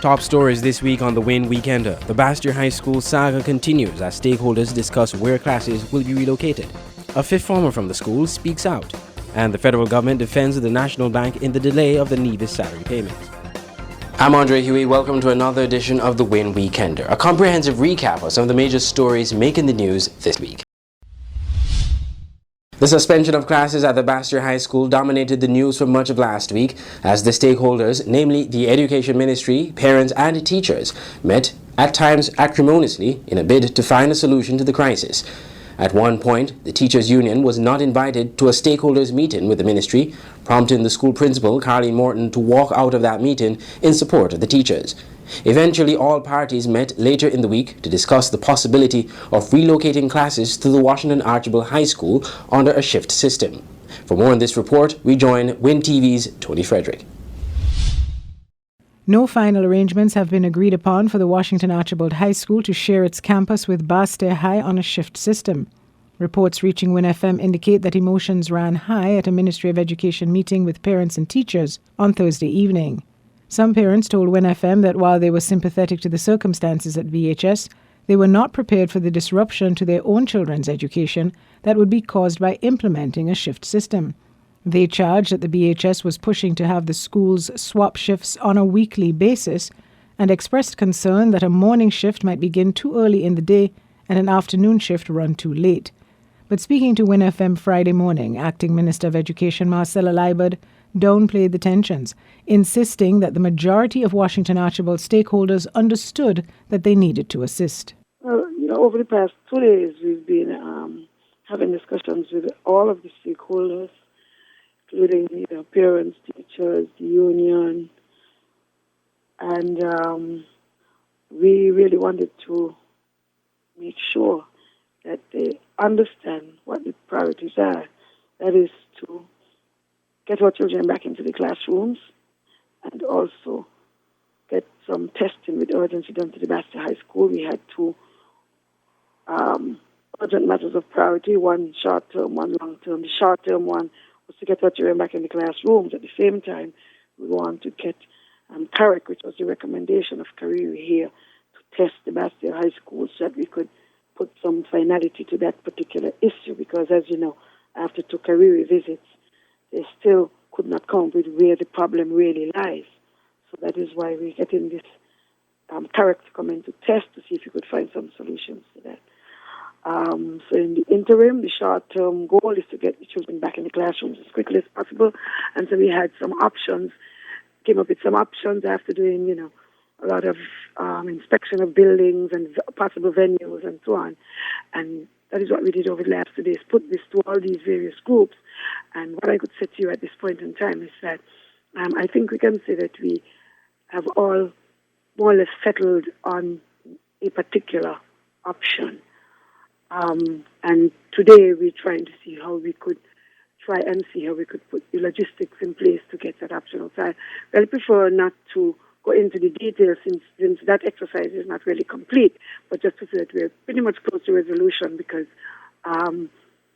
Top stories this week on the WINN Weekender. The Bastyr High School saga continues as stakeholders discuss where classes will be relocated. A fifth former from the school speaks out. And the federal government defends the National Bank in the delay of the Nevis salary payments. I'm Andre Huey. Welcome to another edition of the WINN Weekender, a comprehensive recap of some of the major stories making the news this week. The suspension of classes at the Bastyr High School dominated the news for much of last week as the stakeholders, namely the Education Ministry, parents and teachers, met at times acrimoniously in a bid to find a solution to the crisis. At one point, the teachers' union was not invited to a stakeholders meeting with the ministry, prompting the school principal, Carly Morton, to walk out of that meeting in support of the teachers. Eventually, all parties met later in the week to discuss the possibility of relocating classes to the Washington Archibald High School under a shift system. For more on this report, we join WINN TV's Toni Frederick. No final arrangements have been agreed upon for the Washington Archibald High School to share its campus with Bastyr High on a shift system. Reports reaching WINN FM indicate that emotions ran high at a Ministry of Education meeting with parents and teachers on Thursday evening. Some parents told WINN FM that while they were sympathetic to the circumstances at VHS, they were not prepared for the disruption to their own children's education that would be caused by implementing a shift system. They charged that the BHS was pushing to have the schools swap shifts on a weekly basis and expressed concern that a morning shift might begin too early in the day and an afternoon shift run too late. But speaking to WINN FM Friday morning, Acting Minister of Education Marcella Liburd downplayed the tensions, insisting that the majority of Washington Archibald stakeholders understood that they needed to assist. Well, over the past 2 days, we've been having discussions with all of the stakeholders, including parents, teachers, the union, and we really wanted to make sure that they understand what the priorities are. That is to get our children back into the classrooms and also get some testing with urgency done to the Bastyr High School. We had two urgent matters of priority, one short-term, one long-term. The short-term one was to get our children back in the classrooms. At the same time, we want to get CAREC, which was the recommendation of Kariri here, to test the Bastyr High School so that we could put some finality to that particular issue, because as you know, after two Kariri visits, they still could not come up with where the problem really lies. So that is why we're getting this CAREC to come in to test to see if we could find some solutions to that. So in the interim, the short-term goal is to get the children back in the classrooms as quickly as possible. And so we had some options, came up with some options after doing, a lot of inspection of buildings and possible venues and so on. And that is what we did over the last 2 days, put this to all these various groups. And what I could say to you at this point in time is that I think we can say that we have all more or less settled on a particular option. And today we're trying to see how we could put the logistics in place to get that option. So I really prefer not to go into the details since that exercise is not really complete, but just to say that we're pretty much close to resolution because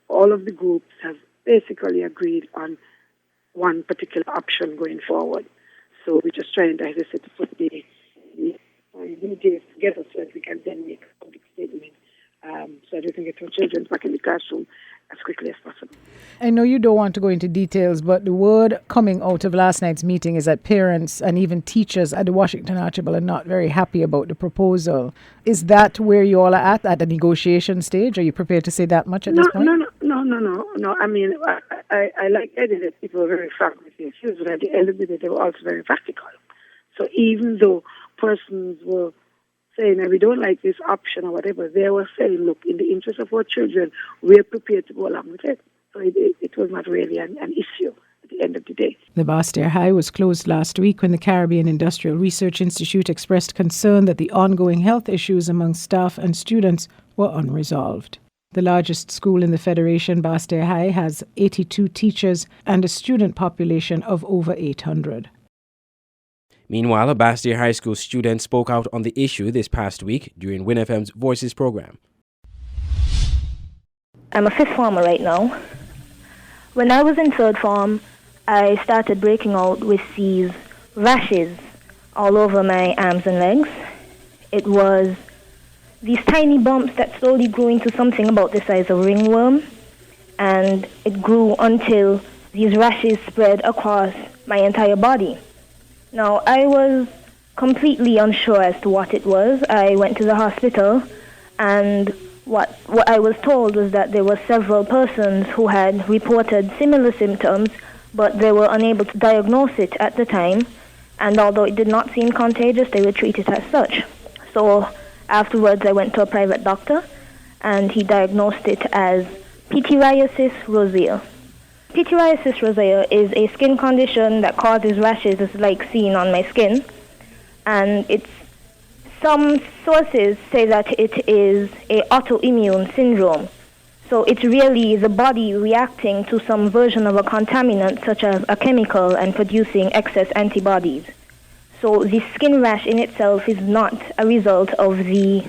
all of the groups have basically agreed on one particular option going forward. So we're just trying, as I said, to put the details together so that we can then make a public statement so that we can get our children back in the classroom as quickly as possible. I know you don't want to go into details, but the word coming out of last night's meeting is that parents and even teachers at the Washington Archibald are not very happy about the proposal. Is that where you all are at the negotiation stage? Are you prepared to say that much at this point? No. I mean, I like Eddie that people are very frank with their views, but at the end of the day, they were also very practical. So even though persons were saying that we don't like this option or whatever, they were saying, look, in the interest of our children, we're prepared to go along with it. So it was not really an issue at the end of the day. The Bastyr High was closed last week when the Caribbean Industrial Research Institute expressed concern that the ongoing health issues among staff and students were unresolved. The largest school in the Federation, Bastyr High, has 82 teachers and a student population of over 800. Meanwhile, a Bastyr High School student spoke out on the issue this past week during WINN FM's Voices program. I'm a fifth former right now. When I was in third form, I started breaking out with these rashes all over my arms and legs. It was these tiny bumps that slowly grew into something about the size of ringworm, and it grew until these rashes spread across my entire body. Now, I was completely unsure as to what it was. I went to the hospital, and what I was told was that there were several persons who had reported similar symptoms, but they were unable to diagnose it at the time, and although it did not seem contagious, they would treat it as such. So afterwards, I went to a private doctor, and he diagnosed it as pityriasis rosea. Pityriasis rosea is a skin condition that causes rashes, as like seen on my skin, and some sources say that it is an autoimmune syndrome. So it's really the body reacting to some version of a contaminant, such as a chemical, and producing excess antibodies. So the skin rash in itself is not a result of the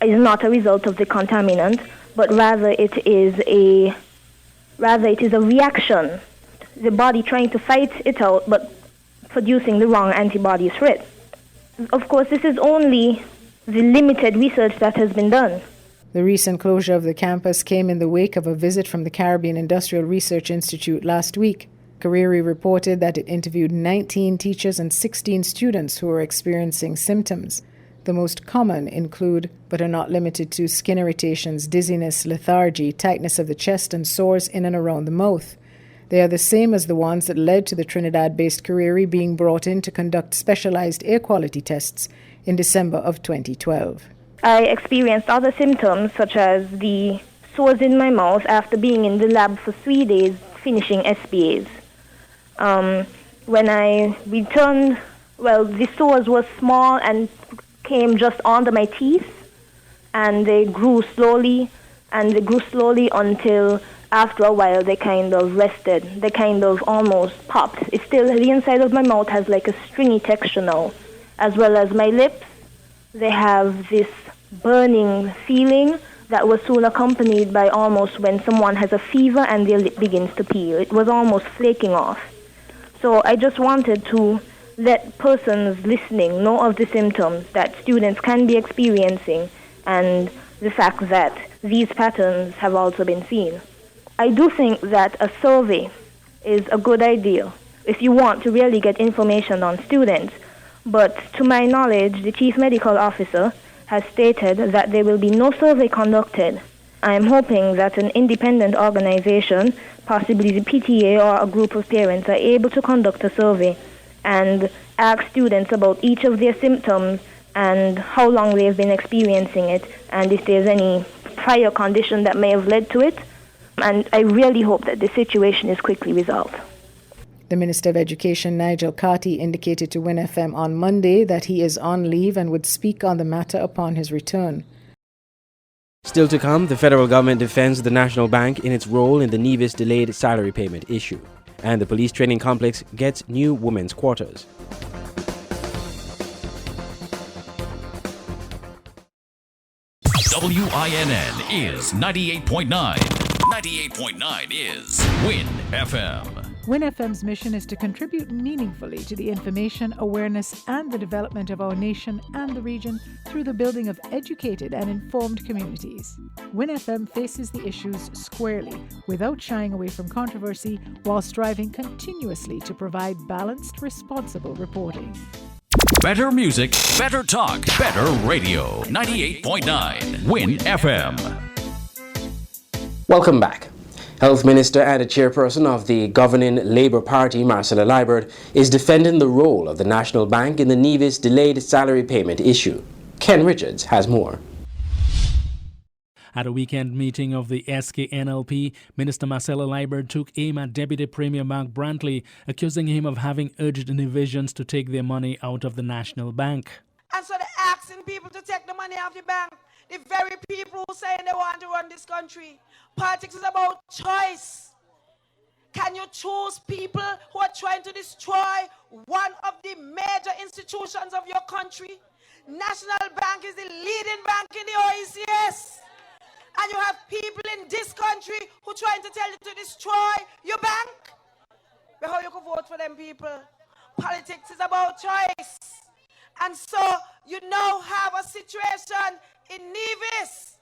contaminant, but rather it is a reaction, the body trying to fight it out, but producing the wrong antibodies for it. Of course, this is only the limited research that has been done. The recent closure of the campus came in the wake of a visit from the Caribbean Industrial Research Institute last week. Kariri reported that it interviewed 19 teachers and 16 students who were experiencing symptoms. The most common include, but are not limited to, skin irritations, dizziness, lethargy, tightness of the chest, and sores in and around the mouth. They are the same as the ones that led to the Trinidad-based Kariri being brought in to conduct specialized air quality tests in December of 2012. I experienced other symptoms, such as the sores in my mouth after being in the lab for 3 days finishing SBAs. When I returned, the sores were small and came just under my teeth, and they grew slowly until after a while they kind of rested. They kind of almost popped. It's still, the inside of my mouth has like a stringy texture now, as well as my lips. They have this burning feeling that was soon accompanied by almost when someone has a fever and their lip begins to peel. It was almost flaking off. So I just wanted to let persons listening know of the symptoms that students can be experiencing and the fact that these patterns have also been seen. I do think that a survey is a good idea if you want to really get information on students, but to my knowledge, the Chief Medical Officer has stated that there will be no survey conducted. I am hoping that an independent organization, possibly the PTA or a group of parents, are able to conduct a survey and ask students about each of their symptoms and how long they have been experiencing it, and if there's any prior condition that may have led to it. And I really hope that the situation is quickly resolved. The Minister of Education, Nigel Carty, indicated to WINN FM on Monday that he is on leave and would speak on the matter upon his return. Still to come, the federal government defends the National Bank in its role in the Nevis delayed salary payment issue. And the police training complex gets new women's quarters. WINN is 98.9. 98.9 is WINN FM. WINN FM's mission is to contribute meaningfully to the information, awareness, and the development of our nation and the region through the building of educated and informed communities. WINN FM faces the issues squarely, without shying away from controversy, while striving continuously to provide balanced, responsible reporting. Better music, better talk, better radio. 98.9 WINN FM. Welcome back. Health Minister and a chairperson of the governing Labour Party, Marcella Liburd, is defending the role of the National Bank in the Nevis delayed salary payment issue. Ken Richards has more. At a weekend meeting of the SKNLP, Minister Marcella Liburd took aim at Deputy Premier Mark Brantley, accusing him of having urged divisions to take their money out of the National Bank. And so they're asking people to take the money out of the bank. The very people who say they want to run this country. Politics is about choice. Can you choose people who are trying to destroy one of the major institutions of your country? National Bank is the leading bank in the OECS. And you have people in this country who are trying to tell you to destroy your bank. But how you can vote for them people? Politics is about choice. And so you now have a situation in Nevis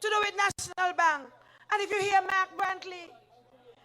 to do with National Bank. And if you hear Mark Brantley,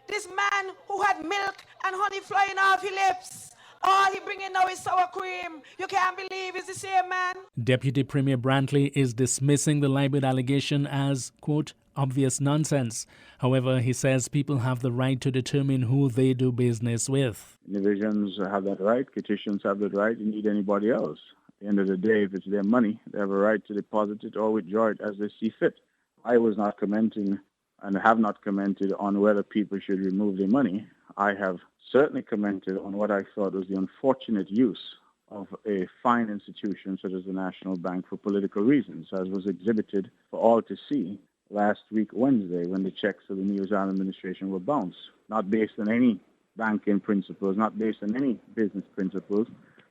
this man who had milk and honey flying off his lips, all he bringing now is sour cream. You can't believe it's the same man. Deputy Premier Brantley is dismissing the Liburd allegation as, quote, obvious nonsense. However, he says people have the right to determine who they do business with. Divisions have that right. Petitions have that right. You need anybody else. At the end of the day, if it's their money, they have a right to deposit it or withdraw it as they see fit. I was not commenting and have not commented on whether people should remove their money. I have certainly commented on what I thought was the unfortunate use of a fine institution such as the National Bank for political reasons, as was exhibited for all to see last week, Wednesday, when the checks of the New Zealand administration were bounced, not based on any banking principles, not based on any business principles,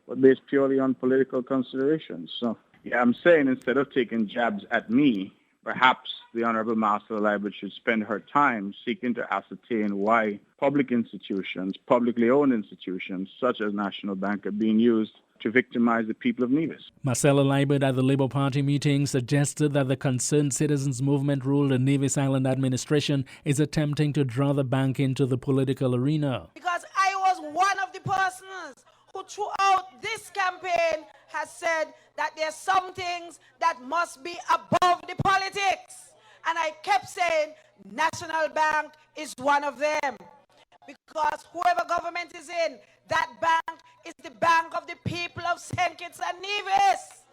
but based purely on political considerations. So, yeah, I'm saying instead of taking jabs at me, perhaps the Honorable Marcella Liburd should spend her time seeking to ascertain why public institutions, publicly owned institutions, such as National Bank, are being used to victimize the people of Nevis. Marcella Liburd at the Labour Party meeting suggested that the Concerned Citizens Movement ruled the Nevis Island administration is attempting to draw the bank into the political arena. Because I was one of the persons who throughout this campaign has said that there's some things that must be above the politics. And I kept saying National Bank is one of them. Because whoever government is in, that bank is the bank of the people of St. Kitts and Nevis.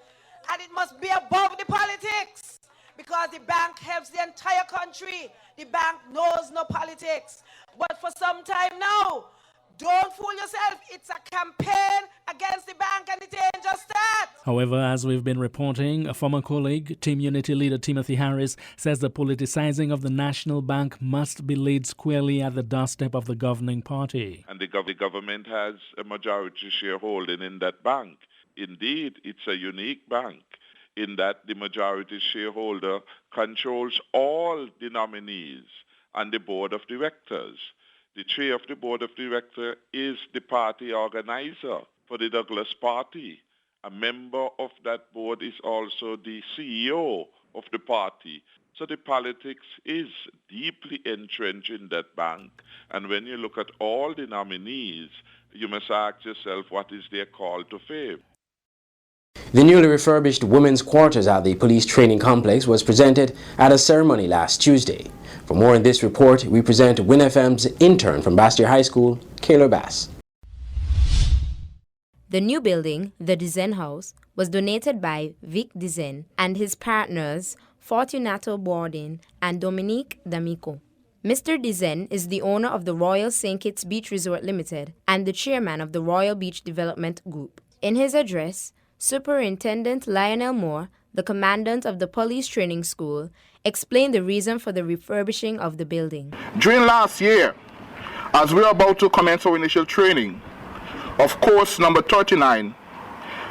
And it must be above the politics. Because the bank helps the entire country. The bank knows no politics. But for some time now, don't fool yourself. It's a campaign against the bank and it ain't just that. However, as we've been reporting, a former colleague, Team Unity leader Timothy Harris, says the politicizing of the National Bank must be laid squarely at the doorstep of the governing party. And the government has a majority shareholding in that bank. Indeed, it's a unique bank in that the majority shareholder controls all the nominees and the board of directors. The chair of the board of directors is the party organizer for the Douglas Party. A member of that board is also the CEO of the party. So the politics is deeply entrenched in that bank. And when you look at all the nominees, you must ask yourself, what is their call to fame? The newly refurbished women's quarters at the police training complex was presented at a ceremony last Tuesday. For more in this report, we present WINN FM's intern from Bastyr High School, Kayla Bass. The new building, the Dizen House, was donated by Vic Dizen and his partners Fortunato Bordin and Dominique D'Amico. Mr. Dizen is the owner of the Royal St. Kitts Beach Resort Limited and the chairman of the Royal Beach Development Group. In his address, Superintendent Lionel Moore, the commandant of the police training school, explained the reason for the refurbishing of the building. During last year, as we were about to commence our initial training of course number 39,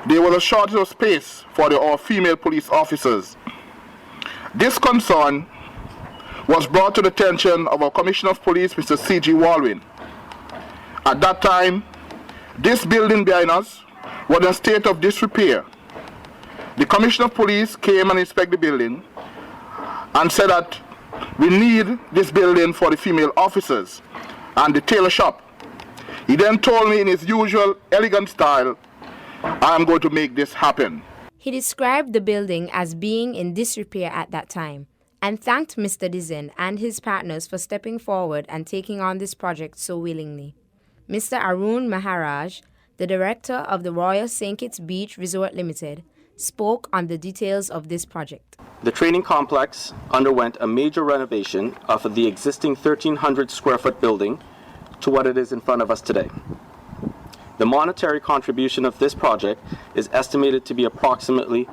there was a shortage of space for our female police officers. This concern was brought to the attention of our Commissioner of Police, Mr. C.G. Walwyn. At that time, this building behind us was in a state of disrepair. The Commissioner of Police came and inspected the building and said that we need this building for the female officers and the tailor shop. He then told me in his usual elegant style, I am going to make this happen. He described the building as being in disrepair at that time and thanked Mr. Dizen and his partners for stepping forward and taking on this project so willingly. Mr. Arun Maharaj, the director of the Royal St. Kitts Beach Resort Limited, spoke on the details of this project. The training complex underwent a major renovation of the existing 1,300 square foot building to what it is in front of us today. The monetary contribution of this project is estimated to be approximately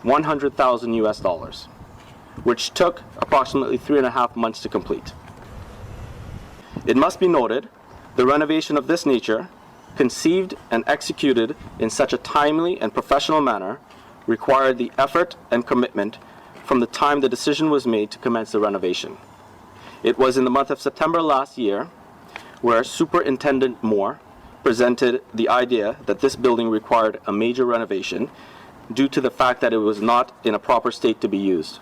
$100,000 US, which took approximately 3.5 months to complete. It must be noted, the renovation of this nature, conceived and executed in such a timely and professional manner, required the effort and commitment from the time the decision was made to commence the renovation. It was in the month of September last year where Superintendent Moore presented the idea that this building required a major renovation due to the fact that it was not in a proper state to be used.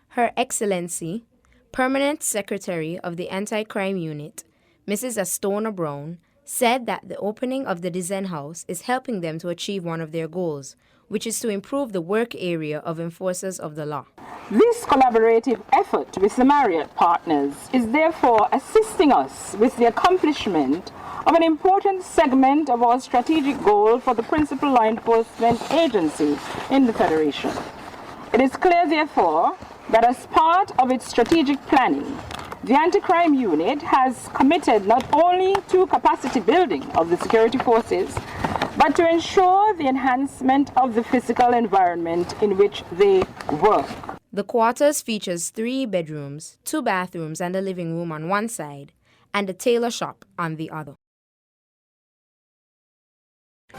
Her Excellency, Permanent Secretary of the Anti-Crime Unit, Mrs. Astona Brown, said that the opening of the Dizen House is helping them to achieve one of their goals, which is to improve the work area of enforcers of the law. This collaborative effort with the Marriott partners is therefore assisting us with the accomplishment of an important segment of our strategic goal for the principal law enforcement agency in the Federation. It is clear, therefore, that as part of its strategic planning, the Anti-Crime Unit has committed not only to capacity building of the security forces, but to ensure the enhancement of the physical environment in which they work. The quarters features 3 bedrooms, 2 bathrooms and a living room on one side, and a tailor shop on the other.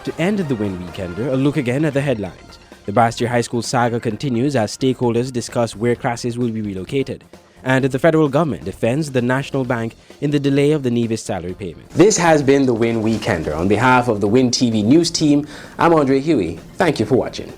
To end the WINN Weekender, a look again at the headlines. The Bastyr High School saga continues as stakeholders discuss where classes will be relocated. And the federal government defends the National Bank in the delay of the Nevis salary payment. This has been the WINN Weekender. On behalf of the WINN TV News team, I'm Andre Huey. Thank you for watching.